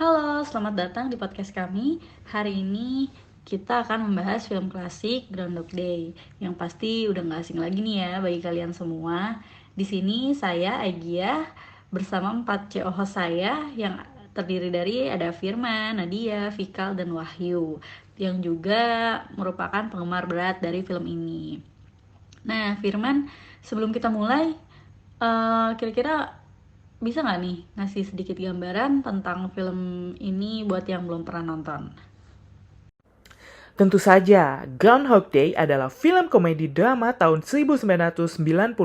Halo, selamat datang di podcast kami. Hari ini kita akan membahas film klasik Groundhog Day yang pasti udah gak asing lagi nih ya bagi kalian semua. Di sini saya Agia bersama 4 CO host saya yang terdiri dari ada Firman, Nadia, Fikal, dan Wahyu yang juga merupakan penggemar berat dari film ini. Nah, Firman, sebelum kita mulai, kira-kira bisa nggak nih ngasih sedikit gambaran tentang film ini buat yang belum pernah nonton? Tentu saja, Groundhog Day adalah film komedi drama tahun 1993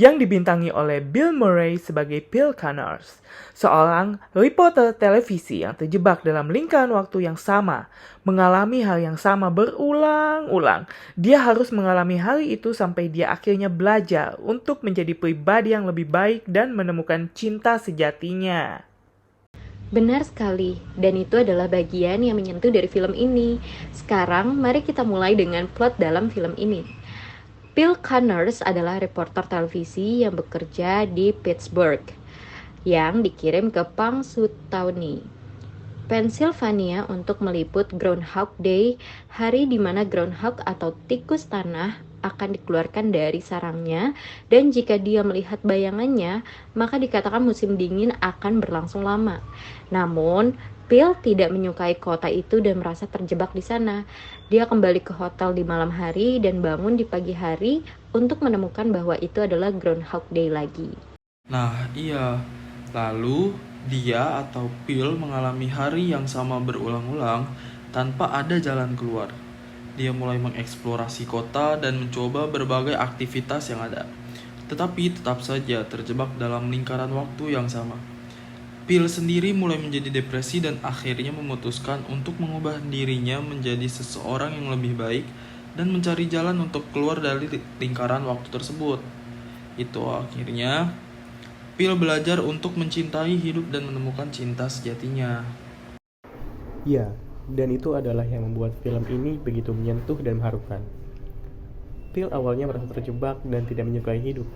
yang dibintangi oleh Bill Murray sebagai Bill Connors, seorang reporter televisi yang terjebak dalam lingkaran waktu yang sama, mengalami hal yang sama berulang-ulang. Dia harus mengalami hari itu sampai dia akhirnya belajar untuk menjadi pribadi yang lebih baik dan menemukan cinta sejatinya. Benar sekali, dan itu adalah bagian yang menyentuh dari film ini. Sekarang, mari kita mulai dengan plot dalam film ini. Bill Connors adalah reporter televisi yang bekerja di Pittsburgh, yang dikirim ke Punxsutawney, Pennsylvania untuk meliput Groundhog Day, hari di mana groundhog atau tikus tanah akan dikeluarkan dari sarangnya, dan jika dia melihat bayangannya, maka dikatakan musim dingin akan berlangsung lama. Namun, Bill tidak menyukai kota itu dan merasa terjebak di sana. Dia kembali ke hotel di malam hari dan bangun di pagi hari untuk menemukan bahwa itu adalah Groundhog Day lagi. Nah, iya. Lalu, dia atau Phil mengalami hari yang sama berulang-ulang tanpa ada jalan keluar. Dia mulai mengeksplorasi kota dan mencoba berbagai aktivitas yang ada. Tetapi tetap saja terjebak dalam lingkaran waktu yang sama. Phil sendiri mulai menjadi depresi dan akhirnya memutuskan untuk mengubah dirinya menjadi seseorang yang lebih baik dan mencari jalan untuk keluar dari lingkaran waktu tersebut. Itu akhirnya Phil belajar untuk mencintai hidup dan menemukan cinta sejatinya. Ya, dan itu adalah yang membuat film ini begitu menyentuh dan mengharukan. Phil awalnya merasa terjebak dan tidak menyukai hidup,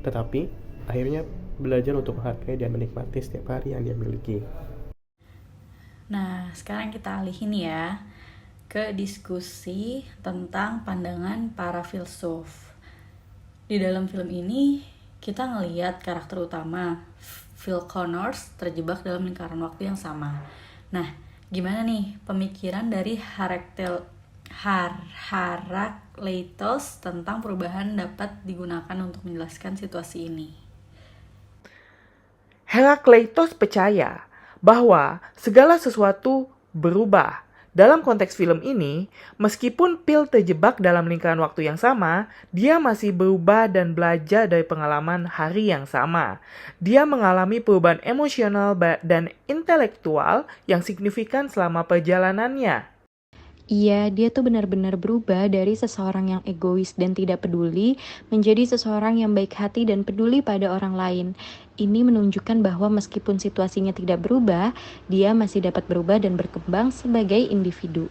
tetapi akhirnya belajar untuk menghargai dan menikmati setiap hari yang dia miliki. Nah, sekarang kita alihin ya ke diskusi tentang pandangan para filsuf. Di dalam film ini kita ngelihat karakter utama Phil Connors terjebak dalam lingkaran waktu yang sama. Nah, gimana nih pemikiran dari Herakleitos tentang perubahan dapat digunakan untuk menjelaskan situasi ini? Herakleitos percaya bahwa segala sesuatu berubah. Dalam konteks film ini, meskipun Phil terjebak dalam lingkaran waktu yang sama, dia masih berubah dan belajar dari pengalaman hari yang sama. Dia mengalami perubahan emosional dan intelektual yang signifikan selama perjalanannya. Iya, dia tuh benar-benar berubah dari seseorang yang egois dan tidak peduli menjadi seseorang yang baik hati dan peduli pada orang lain. Ini menunjukkan bahwa meskipun situasinya tidak berubah, dia masih dapat berubah dan berkembang sebagai individu.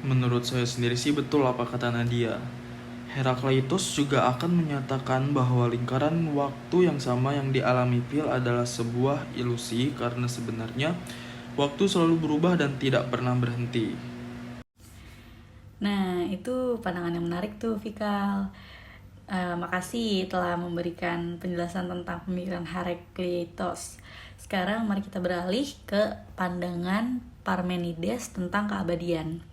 Menurut saya sendiri sih betul apa kata Nadia. Herakleitos juga akan menyatakan bahwa lingkaran waktu yang sama yang dialami Phil adalah sebuah ilusi karena sebenarnya waktu selalu berubah dan tidak pernah berhenti. Nah, itu pandangan yang menarik tuh, Fikal. Makasih telah memberikan penjelasan tentang pemikiran Herakleitos. Sekarang mari kita beralih ke pandangan Parmenides tentang keabadian.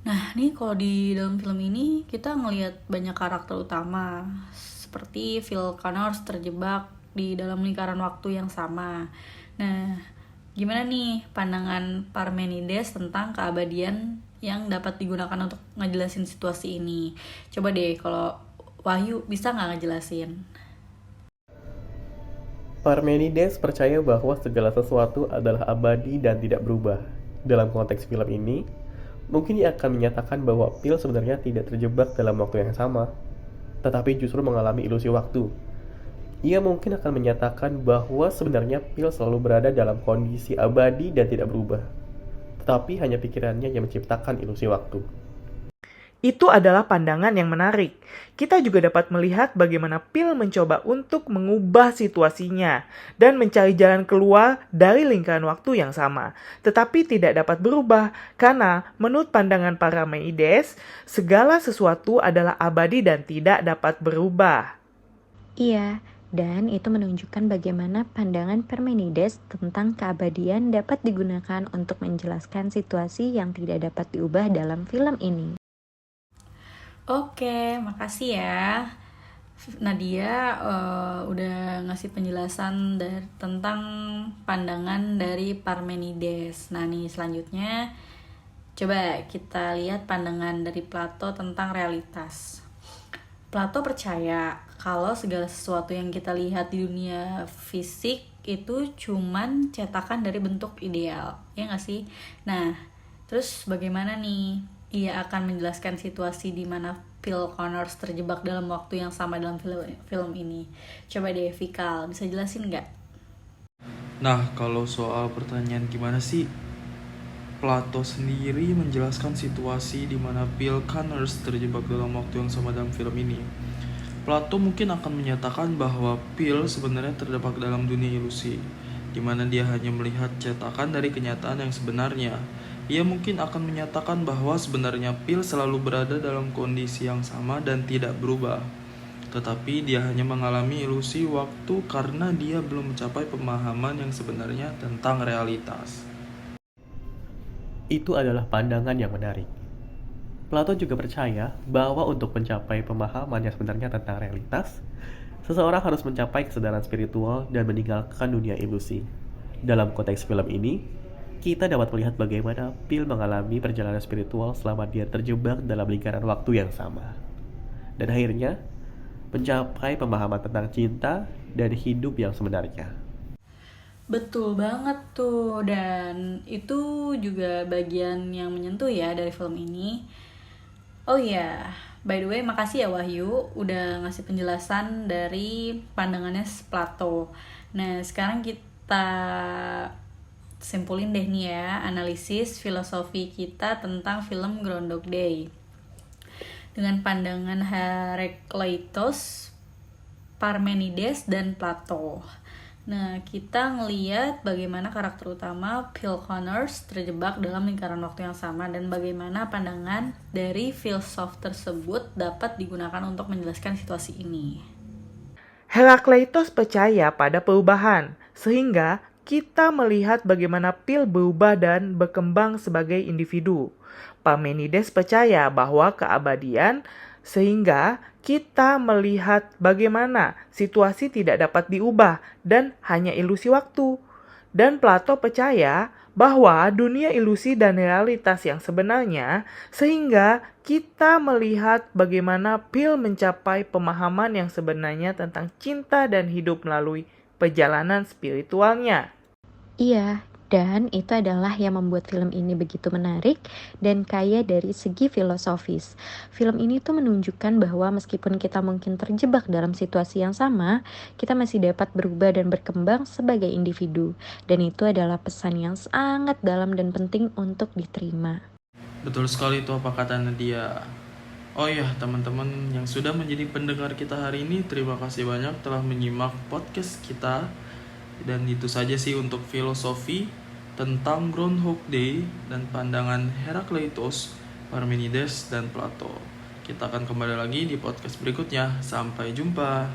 Nah, nih kalau di dalam film ini kita ngelihat banyak karakter utama seperti Phil Connors terjebak di dalam lingkaran waktu yang sama. Nah, gimana nih pandangan Parmenides tentang keabadian yang dapat digunakan untuk ngejelasin situasi ini? Coba deh kalau Wahyu bisa nggak ngejelasin? Parmenides percaya bahwa segala sesuatu adalah abadi dan tidak berubah. Dalam konteks film ini, mungkin ia akan menyatakan bahwa Phil sebenarnya tidak terjebak dalam waktu yang sama, tetapi justru mengalami ilusi waktu. Ia mungkin akan menyatakan bahwa sebenarnya Phil selalu berada dalam kondisi abadi dan tidak berubah, tetapi hanya pikirannya yang menciptakan ilusi waktu. Itu adalah pandangan yang menarik. Kita juga dapat melihat bagaimana Phil mencoba untuk mengubah situasinya dan mencari jalan keluar dari lingkaran waktu yang sama, tetapi tidak dapat berubah karena menurut pandangan Parmenides, segala sesuatu adalah abadi dan tidak dapat berubah. Iya, dan itu menunjukkan bagaimana pandangan Parmenides tentang keabadian dapat digunakan untuk menjelaskan situasi yang tidak dapat diubah dalam film ini. Oke, makasih ya Nadia udah ngasih penjelasan tentang pandangan dari Parmenides. Nah nih selanjutnya coba kita lihat pandangan dari Plato tentang realitas. Plato percaya kalau segala sesuatu yang kita lihat di dunia fisik itu cuman cetakan dari bentuk ideal, ya nggak sih? Nah, terus bagaimana nih? Ia akan menjelaskan situasi di mana Phil Connors terjebak dalam waktu yang sama dalam film ini. Coba deh, Vikal, bisa jelasin nggak? Nah, kalau soal pertanyaan gimana sih Plato sendiri menjelaskan situasi di mana Phil Connors terjebak dalam waktu yang sama dalam film ini. Plato mungkin akan menyatakan bahwa Phil sebenarnya terjebak dalam dunia ilusi, di mana dia hanya melihat cetakan dari kenyataan yang sebenarnya. Ia mungkin akan menyatakan bahwa sebenarnya Phil selalu berada dalam kondisi yang sama dan tidak berubah. Tetapi dia hanya mengalami ilusi waktu karena dia belum mencapai pemahaman yang sebenarnya tentang realitas. Itu adalah pandangan yang menarik. Plato juga percaya bahwa untuk mencapai pemahaman yang sebenarnya tentang realitas, seseorang harus mencapai kesadaran spiritual dan meninggalkan dunia ilusi. Dalam konteks film ini, kita dapat melihat bagaimana Phil mengalami perjalanan spiritual selama dia terjebak dalam lingkaran waktu yang sama. Dan akhirnya, mencapai pemahaman tentang cinta dan hidup yang sebenarnya. Betul banget tuh, dan itu juga bagian yang menyentuh ya dari film ini. Oh iya, by the way makasih ya Wahyu udah ngasih penjelasan dari pandangannya Plato. Nah sekarang kita simpulin deh nih ya analisis filosofi kita tentang film Groundhog Day dengan pandangan Herakleitos, Parmenides, dan Plato. Nah, kita ngeliat bagaimana karakter utama Phil Connors terjebak dalam lingkaran waktu yang sama dan bagaimana pandangan dari filsuf tersebut dapat digunakan untuk menjelaskan situasi ini. Herakleitos percaya pada perubahan, sehingga kita melihat bagaimana Phil berubah dan berkembang sebagai individu. Parmenides percaya bahwa keabadian, sehingga kita melihat bagaimana situasi tidak dapat diubah dan hanya ilusi waktu. Dan Plato percaya bahwa dunia ilusi dan realitas yang sebenarnya, sehingga kita melihat bagaimana Phil mencapai pemahaman yang sebenarnya tentang cinta dan hidup melalui perjalanan spiritualnya. Iya, dan itu adalah yang membuat film ini begitu menarik dan kaya dari segi filosofis. Film ini tuh menunjukkan bahwa meskipun kita mungkin terjebak dalam situasi yang sama, kita masih dapat berubah dan berkembang sebagai individu. Dan itu adalah pesan yang sangat dalam dan penting untuk diterima. Betul sekali itu apa kata Nadia. Oh ya teman-teman yang sudah menjadi pendengar kita hari ini, terima kasih banyak telah menyimak podcast kita. Dan itu saja sih untuk filosofi tentang Groundhog Day dan pandangan Herakleitos, Parmenides, dan Plato. Kita akan kembali lagi di podcast berikutnya. Sampai jumpa.